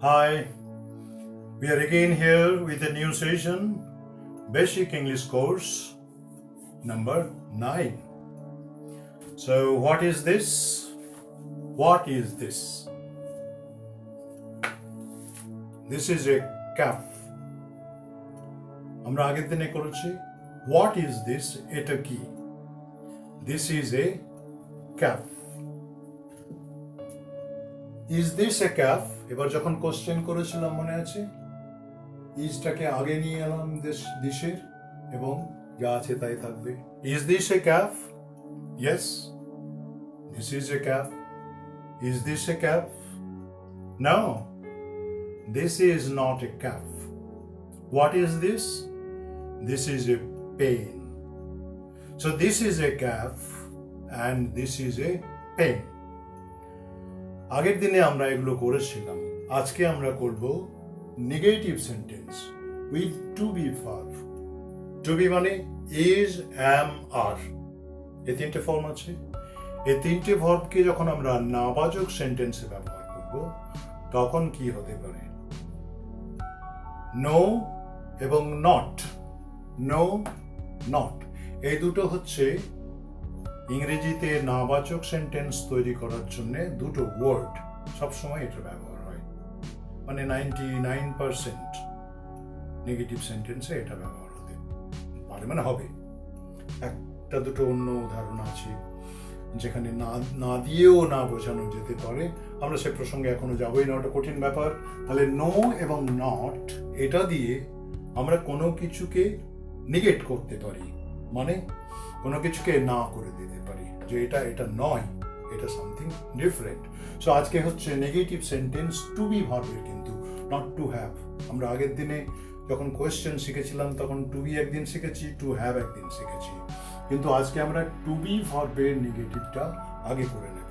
Hi, we are again here with a new session, Basic English course number 9. So, what is this? What is this? This is a calf. আমরা আগের দিনে করেছি what is this? এটা কি? This is a calf. Is this a calf? এবার যখন question করেছিলাম মনে আছে, ইজটাকে আগে নিয়ে এলাম দিশের এবং যা আছে তাই থাকবে। Is this a calf? Yes, this is a calf. Is this a calf? No, this is not a calf. What is this? This is a pen. So this is a calf and this is a pen. আগের দিনে আমরা এগুলো করেছিলাম। আজকে আমরা করব negative sentence with to be verb. To be মানে is, am, are. এই তিনটে ফর্ম আছে। এই তিনটে ভার্বকে যখন আমরা নাবাচক সেন্টেন্সে ব্যবহার করব তখন কি হতে পারে? নো এবং নট। নো, নট এই দুটো হচ্ছে ইংরেজিতে নাবাচক সেন্টেন্স তৈরি করার জন্য দুটো ওয়ার্ড। সবসময় এটা ব্যবহার হয়, মানে 99% নেগেটিভ সেন্টেন্সে এটা ব্যবহার হতে পারে, মানে হবে। একটা দুটো অন্য উদাহরণ আছে যেখানে না দিয়েও না বোঝানো যেতে পারে। আমরা সে প্রসঙ্গে এখনো যাবোই না, ওটা কঠিন ব্যাপার। তাহলে নো এবং নট এটা দিয়ে আমরা কোনো কিছুকে নেগেট করতে পারি, মানে কোনো কিছুকে না করে দিতে পারি যে এটা নয়, এটা সামথিং ডিফারেন্ট। সো আজকে হচ্ছে নেগেটিভ সেন্টেন্স টু বি ভার্বের, কিন্তু নট টু হ্যাভ। আমরা আগের দিনে যখন কোয়েশ্চেন শিখেছিলাম তখন টু বি একদিন শিখেছি, টু হ্যাভ একদিন শিখেছি, কিন্তু আজকে আমরা টু বি ভার্বের নেগেটিভটা আগে করে নেব।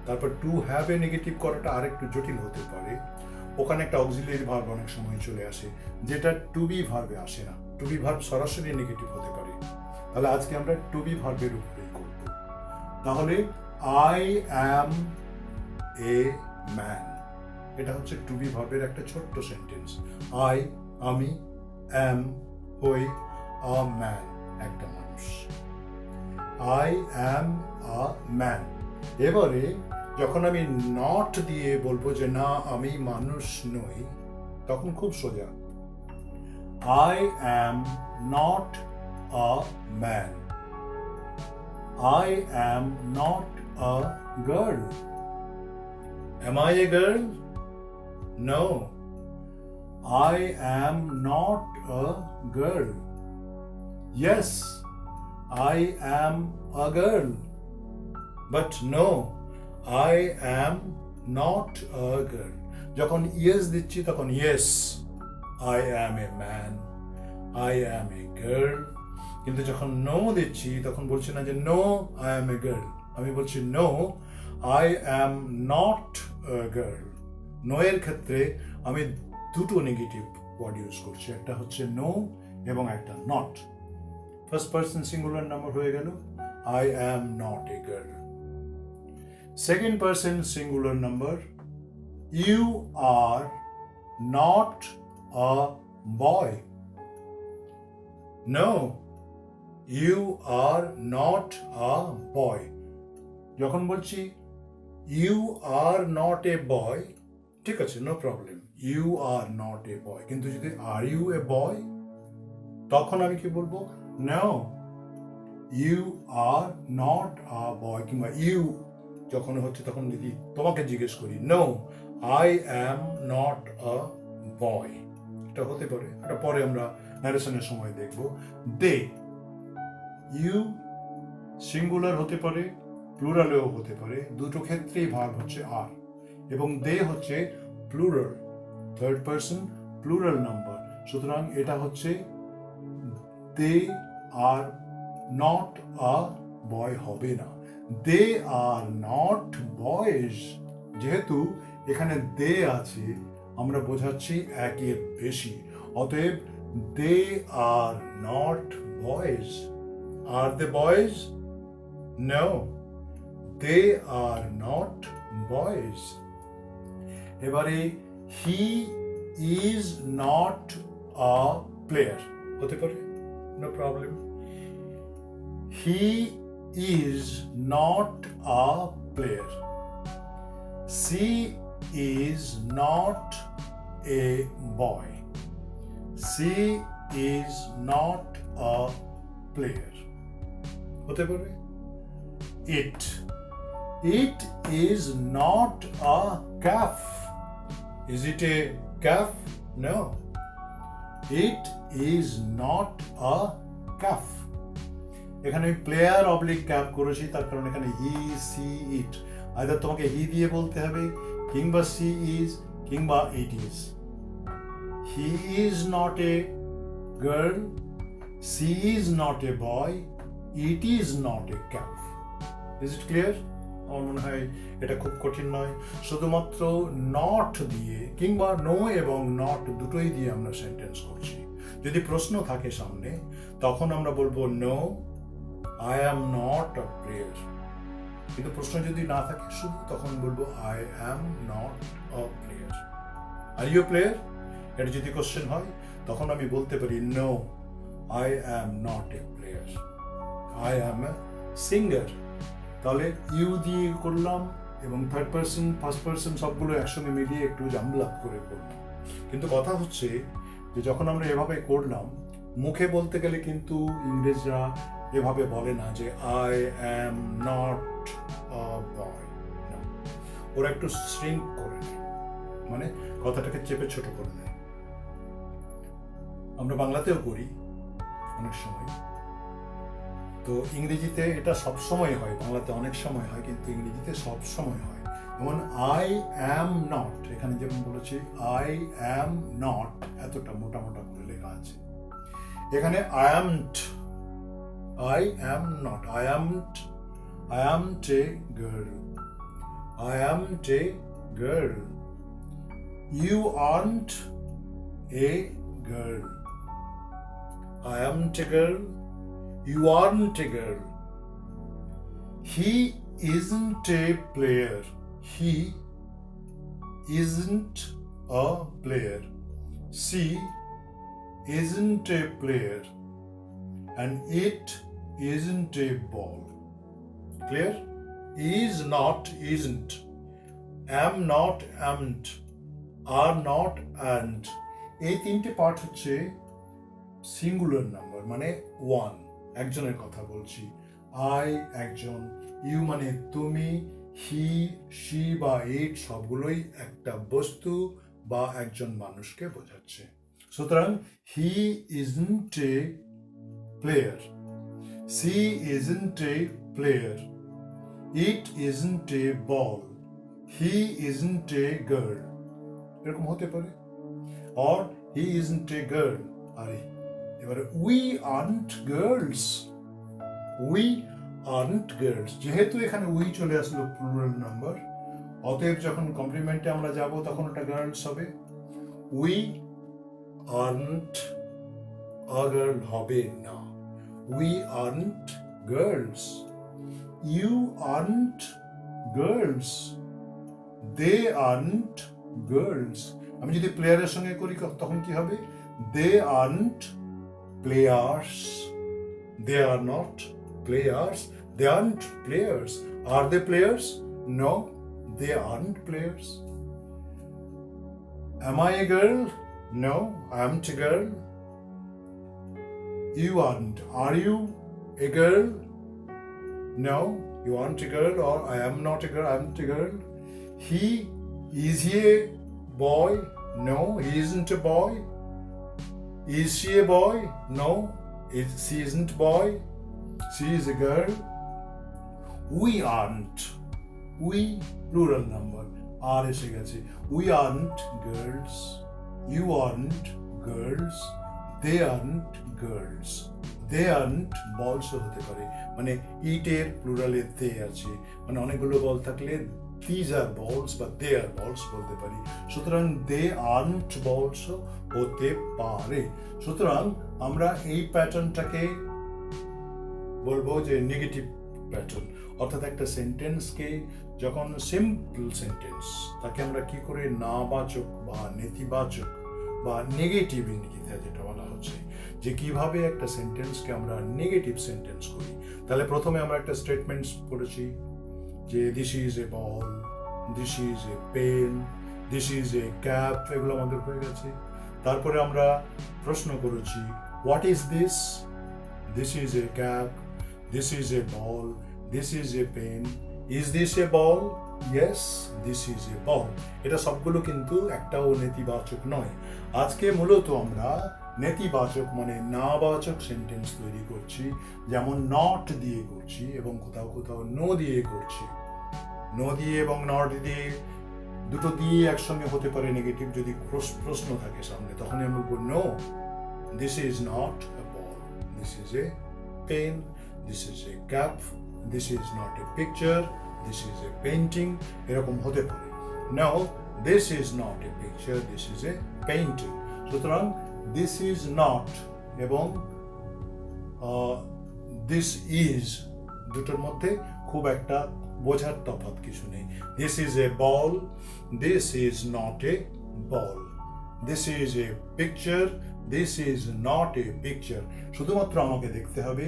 তারপর টু হ্যাভ এ নেগেটিভ করাটা আরেকটু জটিল হতে পারে, ওখানে একটা অক্সিলিয়ারি ভার্ব অনেক সময় চলে আসে যেটা টু বি ভার্বে আসে না। টু বি ভার্ব সরাসরি নেগেটিভ হতে পারে। তাহলে আজকে আমরা টু বি ভার্বের উপরেই করব। তাহলে আই অ্যাম এ ম্যান, এটা হচ্ছে টু বি ভার্বের একটা ছোট্ট সেন্টেন্স। আই, আমি, অ্যাম, হই, আ ম্যান, একটা মানুষ। I am a man. এবারে যখন আমি নট দিয়ে বলবো যে না আমি মানুষ নই, তখন খুব সোজা। I am not a man. I am not a girl. Am I a girl? No. I am not a girl. Yes, I am a girl. But no, I am not a girl. যখন yes দিচ্ছি তখন yes, I am a man. I am a girl. কিন্তু যখন no দিচ্ছি তখন বলছি না যে no I am a girl, আমি বলছি no I am not a girl. No এর ক্ষেত্রে আমি দুটো নেগেটিভ ওয়ার্ড ইউজ করছি, একটা হচ্ছে নো এবং একটা not. First person singular number হয়ে গেল I am not a girl. Second person singular number you are not a boy. No, you are not a boy. যখন বলছি you are not a boy, ঠিক আছে, no problem, you are not a boy. কিন্তু যদি are U A বয়, তখন আমি কি বলবো? No, you are not a boy. কিংবা ইউ যখন হচ্ছে তখন যদি তোমাকে জিজ্ঞেস করি, no I am not a boy, এটা হতে পারে। এটা পরে আমরা ন্যারেশনের সময় দেখব। দে, ইউ সিঙ্গুলার হতে পারে, প্লুরালেও হতে পারে, দুটো ক্ষেত্রেই ভার্ব হচ্ছে আর, এবং দে হচ্ছে plural, third person plural number. সুতরাং এটা হচ্ছে দে আর নট আ বয় হবে না, দে আর নট বয়েজ। যেহেতু এখানে দে আছে আমরা বোঝাচ্ছি একের বেশি, অতএব they are not boys. Are they boys? No, they are not boys. এবারে he is not a player হতে পারে, no problem. He is not a player. She is not a boy. She is not a player হতে পারে। It is not a calf. Is it a calf? No. It is not a calf. এখানে player oblique cap করেছি, তার কারণ এখানে হি, C, ইট, either তোমাকে হি দিয়ে বলতে হবে, কিংবা সি ইজ, কিংবা it is. He is not a girl, she is not a boy, it is not a cap. Is it clear? আমার মনে হয় এটা খুব কঠিন নয়। শুধুমাত্র নট দিয়ে কিংবা নো এবং নট দুটোই দিয়ে আমরা সেন্টেন্স করছি। যদি প্রশ্ন থাকে সামনে তখন আমরা বলবো no, I am not a player. কিন্তু প্রশ্ন যদি না থাকে শুধু, তখন বলবো I am not a player. Are you player? এটা যদি কোশ্চেন হয় তখন আমি বলতে পারি no, I am not a player, I am a singer. তাহলে ইউ দিয়ে করলাম এবং থার্ড পার্সন, ফার্স্ট পার্সন সবগুলো একসঙ্গে মিলিয়ে একটু জাম্বলাপ করে করলাম। কিন্তু কথা হচ্ছে যে যখন আমরা এভাবে করলাম, মুখে বলতে গেলে কিন্তু ইংরেজরা এভাবে বলে না যে আই অ্যাম নট আ বয়। ওরা একটু শ্রিঙ্ক করে নেয়, মানে কথাটাকে চেপে ছোট করে নেয়। আমরা বাংলাতেও করি অনেক সময়। তো ইংরেজিতে এটা সব সময় হয়, বাংলাতে অনেক সময় হয়, কিন্তু ইংরেজিতে সব সময় হয়। যেমন আই অ্যাম নট, এখানে যেমন বলেছি আই অ্যাম নট, এতটা মোটা মোটা করে লেখা আছে। এখানে I amn't, I am not, I amn't a girl, I amn't a girl. You aren't a girl, I amn't a girl, you aren't a girl. He isn't a player. He isn't a player. She isn't a player. And it isn't a ball. Clear? Is not, isn't. Am not, amn't. Are not, and. এই তিনটে part হচ্ছে singular number, মানে one, একজনের কথা বলছি। I একজন, you মানে তুমি, হি, শি বা ইট সবগুলোই একটা বস্তু বা একজন মানুষকে বোঝাচ্ছে। সুতরাং he isn't a player, she isn't a player, it isn't a ball, he isn't a girl, এরকম হতে পারে। Or he isn't a girl, আরে এবারে we aren't girls, we aren't girls. যেহেতু এখানে উই চলে আসলো প্লুরাল নাম্বার, অতএব যখন কমপ্লিমেন্টে আমরা যাব তখন ওটা গার্লস হবে। উই আর্নট আ গার্ল হবে না, we aren't girls. You aren't girls, they aren't girls. আমি যদি প্লেয়ারের সঙ্গে করি তখন কি হবে? They aren't players. They are not players. They aren't players. Are they players? No, they aren't players. Am I a girl? No, I aren't a girl. You aren't. Are you a girl? No, you aren't a girl, or I am not a girl, I aren't a girl. Is he a boy? No, he isn't a boy. Is she a boy? No, she isn't a boy. She is a girl. We aren't. We, plural number. R এসে গেছে. We aren't girls. You aren't girls. They aren't girls. They aren't balls হতে পারে, মানে ইটের প্লুরালে দে আছে, মানে অনেকগুলো বল থাকলে these are balls বা they are balls বলতে পারি। সুতরাং they aren't balls হতে পারে। সুতরাং আমরা এই প্যাটার্নটাকে বলবো যে নেগেটিভ প্যাটার্ন, অর্থাৎ একটা সেন্টেন্সকে যখন সিম্পল সেন্টেন্স তাকে আমরা কি করে নাবাচক বা নেতিবাচক বা নেগেটিভ ইংরেজিতে যেটা বলা হচ্ছে, যে কিভাবে একটা সেন্টেন্সকে আমরা নেগেটিভ সেন্টেন্স করি। তাহলে প্রথমে আমরা একটা স্টেটমেন্টস পড়েছি যে this is a ball, this is a pen, this is a cap, এগুলো আমাদের হয়ে গেছে। তারপরে আমরা প্রশ্ন করেছি what is this, this is a cap, this is a ball, this is a pen, is this a ball, yes this is a ball. এটা সবগুলো কিন্তু একটাও নেতিবাচক নয়। আজকে মূলত আমরা নেতিবাচক মানে নাবাচক সেন্টেন্স তৈরি করছি, যেমন নট দিয়ে করছি এবং কোথাও কোথাও নো দিয়ে করছি। নো দিয়ে এবং নট দিয়ে দুটো দিয়ে একসঙ্গে হতে পারে নেগেটিভ, যদি প্রশ্ন থাকে সামনে তখনই আমরা বলবো no, this is not a ball, this is a pen, this is a cap, this is not a picture, this is a painting, এরকম হতে পারে। No, this is not a picture, this is a painting. সুতরাং this is not এবং this is দুটোর মধ্যে খুব একটা বোঝার তফাৎ কিছু নেই। This is a ball, this is not a ball, this is a picture, this is not a picture. শুধুমাত্র আমাকে দেখতে হবে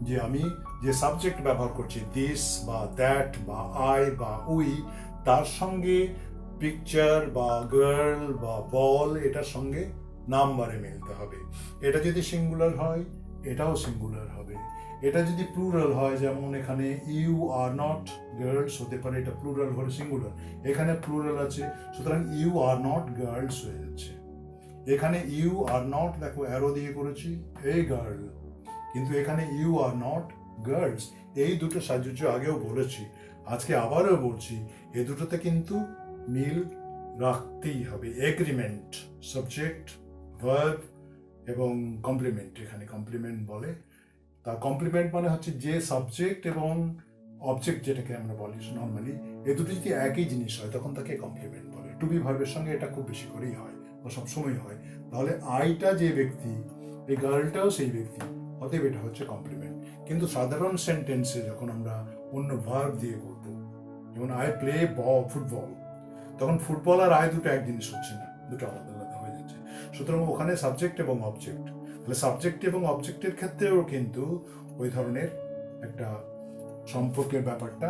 যে আমি যে সাবজেক্ট ব্যবহার করছি দিস বা দ্যাট বা আই বা উই, তার সঙ্গে পিকচার বা গার্ল বা বল এটার সঙ্গে নাম্বারে মিলতে হবে। এটা যদি সিঙ্গুলার হয় এটাও সিঙ্গুলার হবে, এটা যদি প্লুরাল হয় যেমন এখানে ইউ আর নট গার্লস হতে পারে, এটা প্লুরাল হলে সিঙ্গুলার, এখানে প্লুরাল আছে সুতরাং ইউ আর নট গার্লস হয়ে যাচ্ছে। এখানে ইউ আর নট দেখো অ্যারো দিয়ে করেছি এই গার্ল, কিন্তু এখানে ইউ আর নট গার্লস। এই দুটো সাহায্য আগেও বলেছি, আজকে আবারও বলছি, এই দুটোতে কিন্তু মিল রাখতেই হবে। এগ্রিমেন্ট, সাবজেক্ট, ভার্ব এবং কমপ্লিমেন্ট, এখানে কমপ্লিমেন্ট বলে। তা কমপ্লিমেন্ট মানে হচ্ছে যে সাবজেক্ট এবং অবজেক্ট যেটাকে আমরা বলি নর্মালি, এই দুটো যদি একই জিনিস হয় তখন তাকে কমপ্লিমেন্ট বলে। টু বি ভার্বের সঙ্গে এটা খুব বেশি করেই হয় বা সবসময় হয়। তাহলে আইটা যে ব্যক্তি, এই গার্লটাও সেই ব্যক্তি, অতএব এটা হচ্ছে কমপ্লিমেন্ট। কিন্তু সাধারণ সেন্টেন্সে যখন আমরা অন্য ভার্ব দিয়ে করব, যেমন আই প্লে ফুটবল, তখন ফুটবল আর আই দুটো এক জিনিস হচ্ছে না, দুটো আলাদা আলাদা হয়ে যাচ্ছে। সুতরাং ওখানে সাবজেক্ট এবং অবজেক্ট, তাহলে সাবজেক্ট এবং অবজেক্টের ক্ষেত্রেও কিন্তু ওই ধরনের একটা সম্পর্কের ব্যাপারটা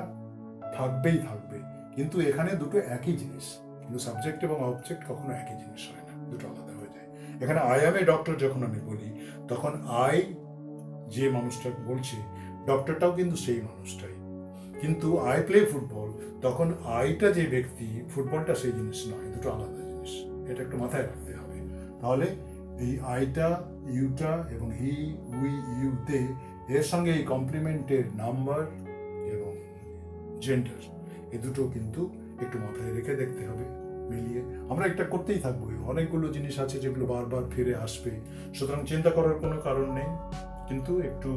থাকবেই থাকবে। কিন্তু এখানে দুটো একই জিনিস, কিন্তু সাবজেক্ট এবং অবজেক্ট কখনো একই জিনিস হয় না, দুটো আলাদা হয়ে যায়। এখানে আই অ্যাম এ ডক্টর যখন আমি বলি, তখন আই যে মানুষটা বলছে, ডক্টরটাও কিন্তু সেই মানুষটাই। কিন্তু আই প্লে ফুটবল, তখন আইটা যে ব্যক্তি, ফুটবলটা সেই জিনিস নয়, দুটো আলাদা জিনিস। এটা একটু মাথায় রাখতে হবে। তাহলে এই আইটা, ইউটা এবং হি, উই, ইউতে এর সঙ্গে এই কমপ্লিমেন্টের নাম্বার এবং জেন্ডার, এই দুটো কিন্তু একটু মাথায় রেখে দেখতে হবে মিলিয়ে। আমরা এটা করতেই থাকবো, অনেকগুলো জিনিস আছে যেগুলো বারবার ফিরে আসবে, সুতরাং চিন্তা করার কোনো কারণ নেই। কিন্তু একটু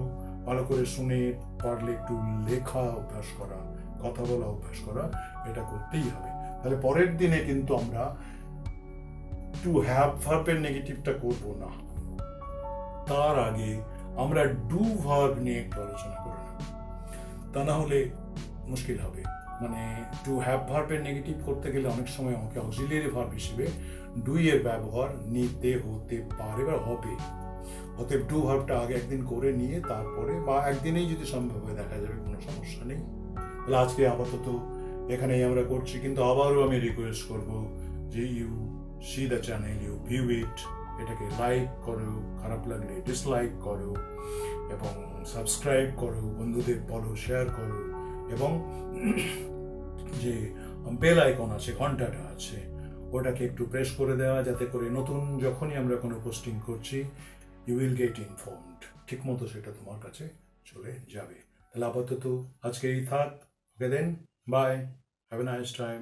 ভালো করে শুনে পারলে একটু লেখা অভ্যাস করা, কথা বলা অভ্যাস করা, এটা করতেই হবে। তাহলে পরের দিনে কিন্তু আমরা টু হ্যাভ ভার্বের নেগেটিভটা করব না, তার আগে আমরা ডু ভার্ব নিয়ে একটু আলোচনা করে নেব, তা না হলে মুশকিল হবে। মানে টু হ্যাভ ভার্বের নেগেটিভ করতে গেলে অনেক সময় আমাকে অক্সিলিয়ারি ভার্ব হিসেবে ডু এর ব্যবহার নিতে হতে পারে বা হবে। অতএব ডু ভার্বটা আগে একদিন করে নিয়ে তারপরে, বা একদিনেই যদি সম্ভব হয় দেখা যাবে, কোনো সমস্যা নেই। তাহলে আজকে আপাতত এখানেই আমরা করছি, কিন্তু আবারও আমি রিকোয়েস্ট করব যে you see the channel, you view it, এটাকে লাইক করো, খারাপ লাগলে ডিসলাইক করো এবং সাবস্ক্রাইব করো, বন্ধুদের বলো, শেয়ার করো, এবং যে বেল আইকন আছে, ঘন্টাটা আছে, ওটাকে একটু প্রেস করে দেওয়া, যাতে করে নতুন যখনই আমরা কোনো পোস্টিং করছি ইউ উইল গেট ইনফর্মড, ঠিক মতো সেটা তোমার কাছে চলে যাবে। তাহলে আপাতত আজকে এই থাক, okay then, bye, have a nice time.